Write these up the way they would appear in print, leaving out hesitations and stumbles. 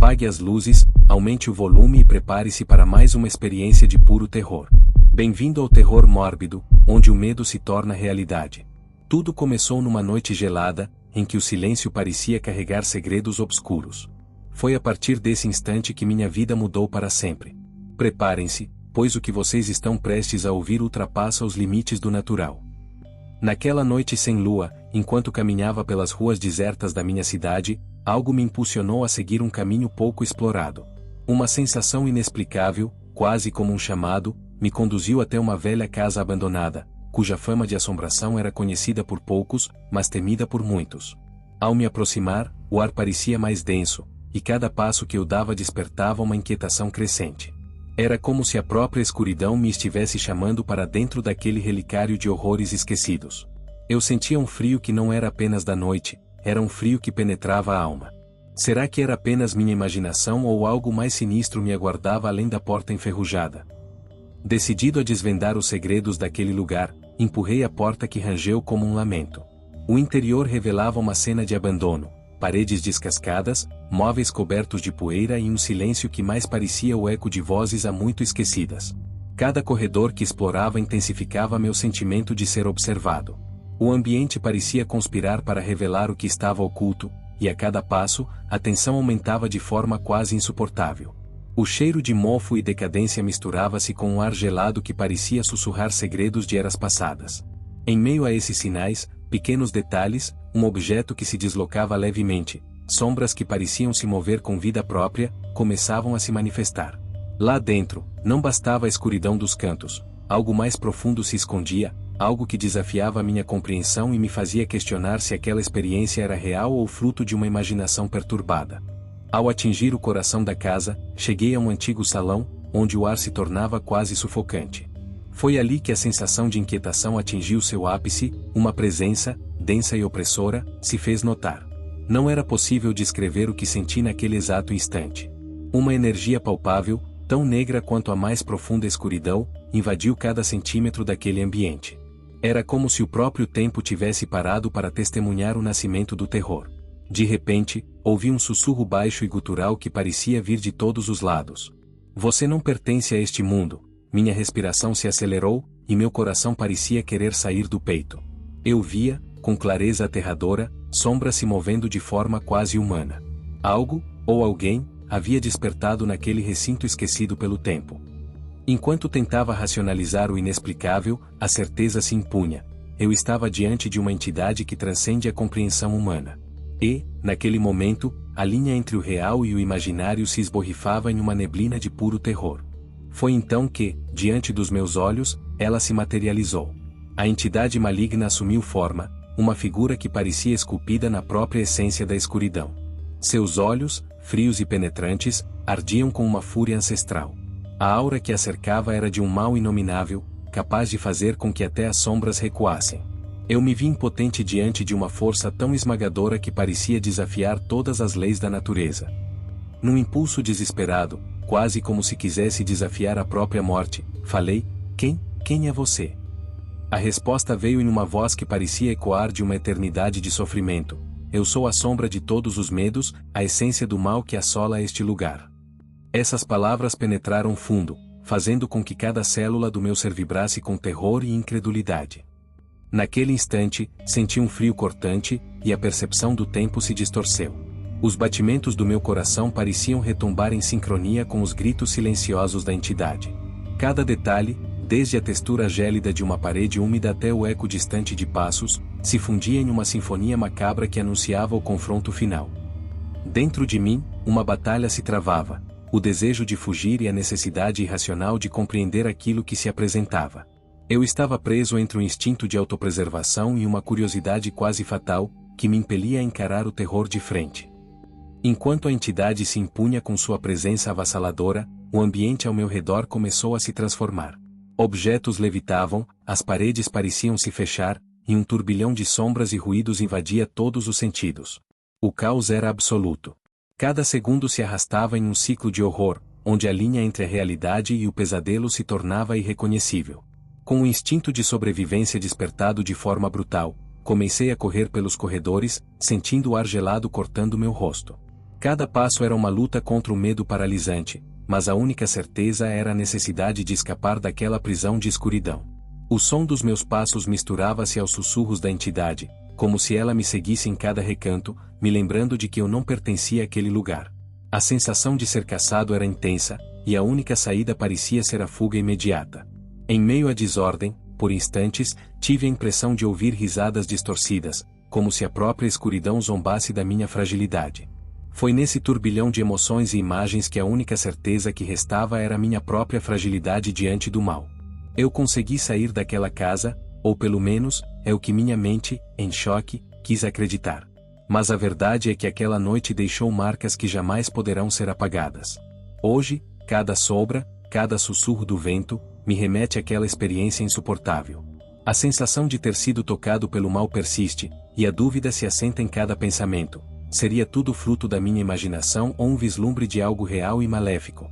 Apague as luzes, aumente o volume e prepare-se para mais uma experiência de puro terror. Bem-vindo ao terror mórbido, onde o medo se torna realidade. Tudo começou numa noite gelada, em que o silêncio parecia carregar segredos obscuros. Foi a partir desse instante que minha vida mudou para sempre. Preparem-se, pois o que vocês estão prestes a ouvir ultrapassa os limites do natural. Naquela noite sem lua, enquanto caminhava pelas ruas desertas da minha cidade, algo me impulsionou a seguir um caminho pouco explorado. Uma sensação inexplicável, quase como um chamado, me conduziu até uma velha casa abandonada, cuja fama de assombração era conhecida por poucos, mas temida por muitos. Ao me aproximar, o ar parecia mais denso, e cada passo que eu dava despertava uma inquietação crescente. Era como se a própria escuridão me estivesse chamando para dentro daquele relicário de horrores esquecidos. Eu sentia um frio que não era apenas da noite, era um frio que penetrava a alma. Será que era apenas minha imaginação ou algo mais sinistro me aguardava além da porta enferrujada? Decidido a desvendar os segredos daquele lugar, empurrei a porta que rangeu como um lamento. O interior revelava uma cena de abandono, paredes descascadas, móveis cobertos de poeira e um silêncio que mais parecia o eco de vozes há muito esquecidas. Cada corredor que explorava intensificava meu sentimento de ser observado. O ambiente parecia conspirar para revelar o que estava oculto, e a cada passo, a tensão aumentava de forma quase insuportável. O cheiro de mofo e decadência misturava-se com um ar gelado que parecia sussurrar segredos de eras passadas. Em meio a esses sinais, pequenos detalhes, um objeto que se deslocava levemente, sombras que pareciam se mover com vida própria, começavam a se manifestar. Lá dentro, não bastava a escuridão dos cantos, algo mais profundo se escondia, algo que desafiava minha compreensão e me fazia questionar se aquela experiência era real ou fruto de uma imaginação perturbada. Ao atingir o coração da casa, cheguei a um antigo salão, onde o ar se tornava quase sufocante. Foi ali que a sensação de inquietação atingiu seu ápice, uma presença, densa e opressora, se fez notar. Não era possível descrever o que senti naquele exato instante. Uma energia palpável, tão negra quanto a mais profunda escuridão, invadiu cada centímetro daquele ambiente. Era como se o próprio tempo tivesse parado para testemunhar o nascimento do terror. De repente, ouvi um sussurro baixo e gutural que parecia vir de todos os lados. Você não pertence a este mundo. Minha respiração se acelerou, e meu coração parecia querer sair do peito. Eu via, com clareza aterradora, sombras se movendo de forma quase humana. Algo, ou alguém, havia despertado naquele recinto esquecido pelo tempo. Enquanto tentava racionalizar o inexplicável, a certeza se impunha. Eu estava diante de uma entidade que transcende a compreensão humana. E, naquele momento, a linha entre o real e o imaginário se esborrifava em uma neblina de puro terror. Foi então que, diante dos meus olhos, ela se materializou. A entidade maligna assumiu forma, uma figura que parecia esculpida na própria essência da escuridão. Seus olhos, frios e penetrantes, ardiam com uma fúria ancestral. A aura que a cercava era de um mal inominável, capaz de fazer com que até as sombras recuassem. Eu me vi impotente diante de uma força tão esmagadora que parecia desafiar todas as leis da natureza. Num impulso desesperado, quase como se quisesse desafiar a própria morte, falei: Quem é você? A resposta veio em uma voz que parecia ecoar de uma eternidade de sofrimento: eu sou a sombra de todos os medos, a essência do mal que assola este lugar. Essas palavras penetraram fundo, fazendo com que cada célula do meu ser vibrasse com terror e incredulidade. Naquele instante, senti um frio cortante, e a percepção do tempo se distorceu. Os batimentos do meu coração pareciam retumbar em sincronia com os gritos silenciosos da entidade. Cada detalhe, desde a textura gélida de uma parede úmida até o eco distante de passos, se fundia em uma sinfonia macabra que anunciava o confronto final. Dentro de mim, uma batalha se travava, o desejo de fugir e a necessidade irracional de compreender aquilo que se apresentava. Eu estava preso entre um instinto de autopreservação e uma curiosidade quase fatal, que me impelia a encarar o terror de frente. Enquanto a entidade se impunha com sua presença avassaladora, o ambiente ao meu redor começou a se transformar. Objetos levitavam, as paredes pareciam se fechar, e um turbilhão de sombras e ruídos invadia todos os sentidos. O caos era absoluto. Cada segundo se arrastava em um ciclo de horror, onde a linha entre a realidade e o pesadelo se tornava irreconhecível. Com o instinto de sobrevivência despertado de forma brutal, comecei a correr pelos corredores, sentindo o ar gelado cortando meu rosto. Cada passo era uma luta contra o medo paralisante, mas a única certeza era a necessidade de escapar daquela prisão de escuridão. O som dos meus passos misturava-se aos sussurros da entidade, como se ela me seguisse em cada recanto, me lembrando de que eu não pertencia àquele lugar. A sensação de ser caçado era intensa, e a única saída parecia ser a fuga imediata. Em meio à desordem, por instantes, tive a impressão de ouvir risadas distorcidas, como se a própria escuridão zombasse da minha fragilidade. Foi nesse turbilhão de emoções e imagens que a única certeza que restava era minha própria fragilidade diante do mal. Eu consegui sair daquela casa, ou pelo menos, é o que minha mente, em choque, quis acreditar. Mas a verdade é que aquela noite deixou marcas que jamais poderão ser apagadas. Hoje, cada sombra, cada sussurro do vento, me remete àquela experiência insuportável. A sensação de ter sido tocado pelo mal persiste, e a dúvida se assenta em cada pensamento. Seria tudo fruto da minha imaginação ou um vislumbre de algo real e maléfico?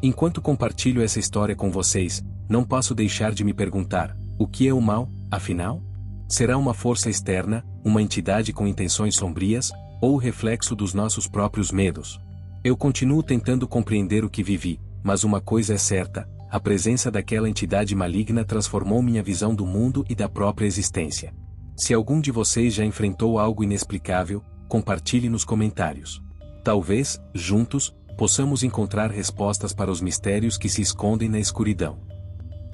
Enquanto compartilho essa história com vocês, não posso deixar de me perguntar: o que é o mal, afinal? Será uma força externa, uma entidade com intenções sombrias, ou o reflexo dos nossos próprios medos? Eu continuo tentando compreender o que vivi, mas uma coisa é certa: a presença daquela entidade maligna transformou minha visão do mundo e da própria existência. Se algum de vocês já enfrentou algo inexplicável, compartilhe nos comentários. Talvez, juntos, possamos encontrar respostas para os mistérios que se escondem na escuridão.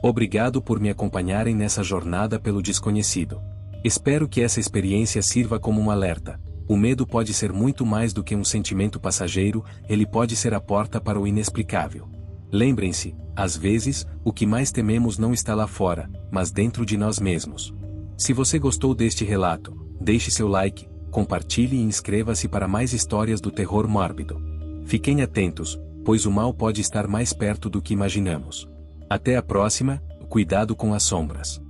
Obrigado por me acompanharem nessa jornada pelo desconhecido. Espero que essa experiência sirva como um alerta. O medo pode ser muito mais do que um sentimento passageiro, ele pode ser a porta para o inexplicável. Lembrem-se, às vezes, o que mais tememos não está lá fora, mas dentro de nós mesmos. Se você gostou deste relato, deixe seu like, compartilhe e inscreva-se para mais histórias do terror mórbido. Fiquem atentos, pois o mal pode estar mais perto do que imaginamos. Até a próxima, cuidado com as sombras.